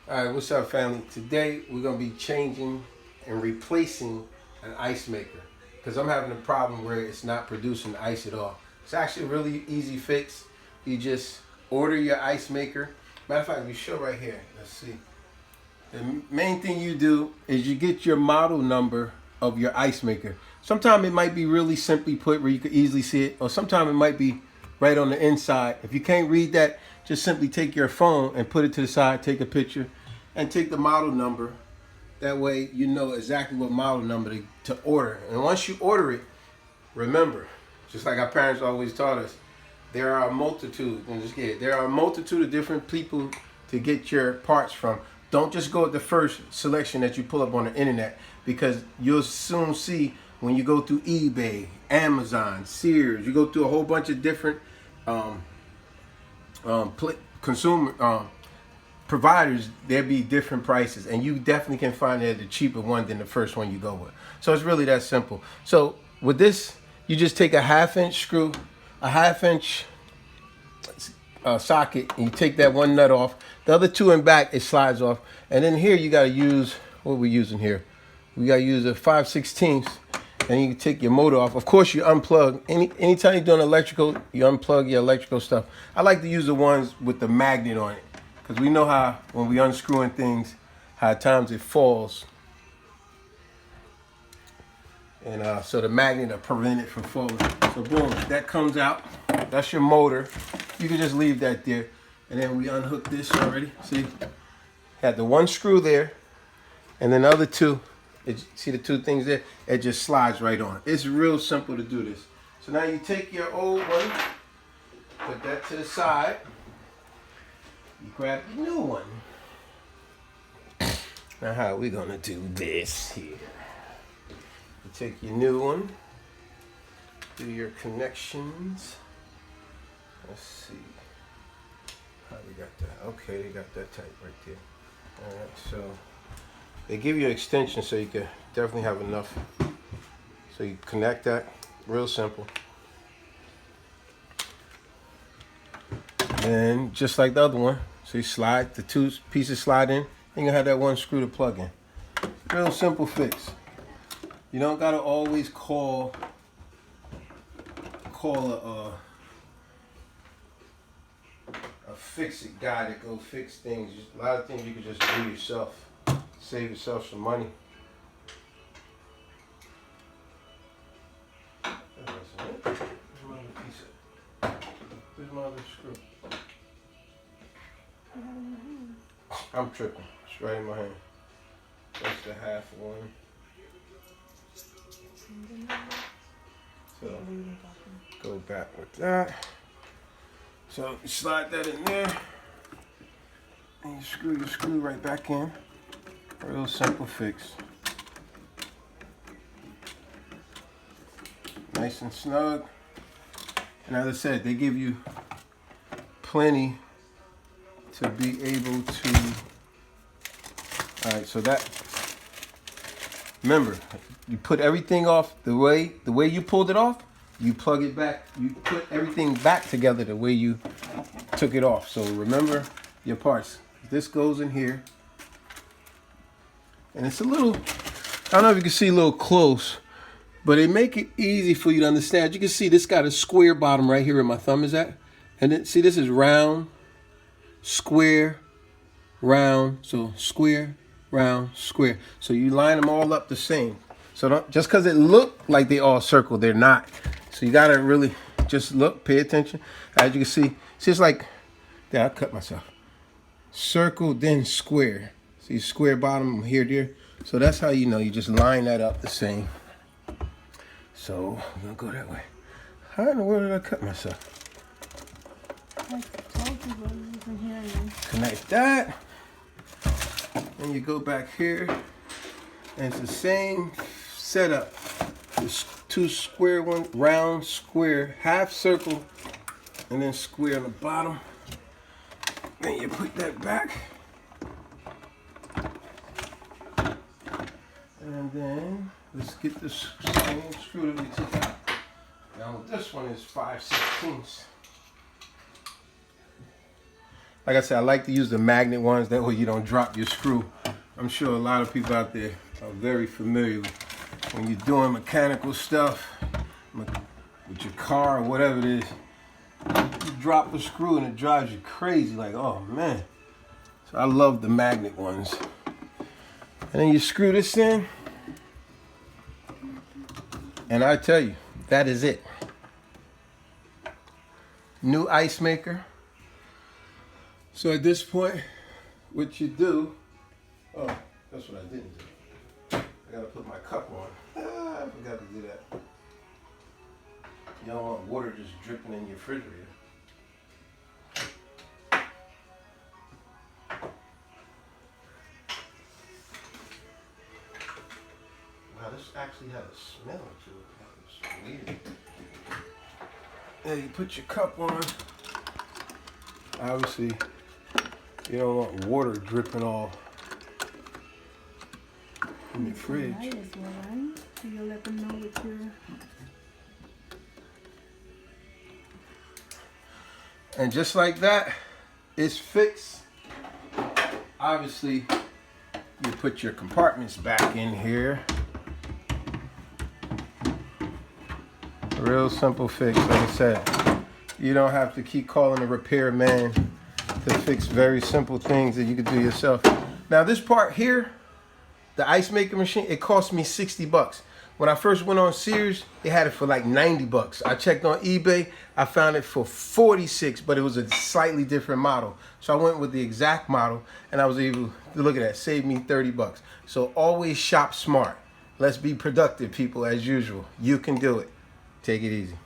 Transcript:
Alright, what's up family? Today we're going to be changing and replacing an ice maker because I'm having a problem where it's not producing ice at all. It's actually a really easy fix. You just order your ice maker. Matter of fact, we show right here. Let's see. The main thing you do is you get your model number of your ice maker. Sometimes it might be really simply put where you could easily see it, or sometimes it might be right on the inside. If you can't read that, just simply take your phone and put it to the side, take a picture, and take the model number. That way you know exactly what model number to order. And once you order it, remember, just like our parents always taught us, there are a multitude, and just get it, there are a multitude of different people to get your parts from. Don't just go with the first selection that you pull up on the internet, because you'll soon see when you go through eBay, Amazon, Sears, you go through a whole bunch of different consumer providers, there'll be different prices, and you definitely can find it at a cheaper one than the first one you go with. So it's really that simple. So with this, you just take a 1/2-inch screw, a 1/2-inch socket, and you take that one nut off. The other two in back, it slides off. And then here you got to use, what are we using here? We got to use a 5/16, and you can take your motor off. Of course, you unplug. Anytime you're doing electrical, you unplug your electrical stuff. I like to use the ones with the magnet on it, because we know how when we unscrewing things, how at times it falls. And so the magnet will prevent it from falling. So boom, that comes out. That's your motor. You can just leave that there. And then we unhook this already. See? Had the one screw there. And then the other two. See the two things there? It just slides right on. It's real simple to do this. So now you take your old one. Put that to the side. You grab the new one. Now how are we going to do this here? You take your new one, do your connections. Let's see how we got that. Okay, they got that tight right there. All right, so they give you an extension so you can definitely have enough. So you connect that, real simple. And just like the other one, so you slide, the two pieces slide in, and you're gonna have that one screw to plug in. Real simple fix. You don't gotta always call a fix-it guy to go fix things. A lot of things you can just do yourself. Save yourself some money. Where's my other piece? Where's my other screw? I'm tripping. It's right in my hand. That's the half one. So go back with that. So you slide that in there, and you screw your screw right back in. Real simple fix. Nice and snug. And as I said, they give you plenty to be able to. All right, so that. Remember, you put everything off the way you pulled it off. You plug it back. You put everything back together the way you took it off. So remember your parts. This goes in here, and it's a little. I don't know if you can see a little close, but it make it easy for you to understand. You can see this got a square bottom right here where my thumb is at, and then see this is round, square, round. So square, round, square. So you line them all up the same. So don't, just because it look like they all circle, they're not. So you gotta really just look, pay attention. As you can see it's like, yeah, I cut myself. Circle, then square. See square bottom here, there. So that's how you know, you just line that up the same. So we're gonna go that way. How in the world did I cut myself? I told you, but you can hear you. Connect that. And you go back here, and it's the same setup. There's two square ones, round, square, half circle, and then square on the bottom. Then you put that back. And then let's get this same screw that we took out. Now this one is 5/16. Like I said, I like to use the magnet ones. That way you don't drop your screw. I'm sure a lot of people out there are very familiar with when you're doing mechanical stuff with your car or whatever it is. You drop a screw and it drives you crazy. Like, oh man. So I love the magnet ones. And then you screw this in. And I tell you, that is it. New ice maker. So at this point, what you do, oh, that's what I didn't do. I gotta put my cup on. I forgot to do that. You don't want water just dripping in your refrigerator. Wow, this actually had a smell to it. That was weird. Yeah, you put your cup on. Obviously, you don't want water dripping all in your fridge. Might as well, right? So you'll let them know what you're... And just like that, it's fixed. Obviously, you put your compartments back in here. Real simple fix, like I said. You don't have to keep calling a repairman to fix very simple things that you could do yourself. Now this part here, the ice maker machine, it cost me 60 bucks. When I first went on Sears, they had it for like 90 bucks. I checked on eBay, I found it for 46, but it was a slightly different model. So I went with the exact model and I was able to, look at that, save me 30 bucks. So always shop smart. Let's be productive, people, as usual. You can do it. Take it easy.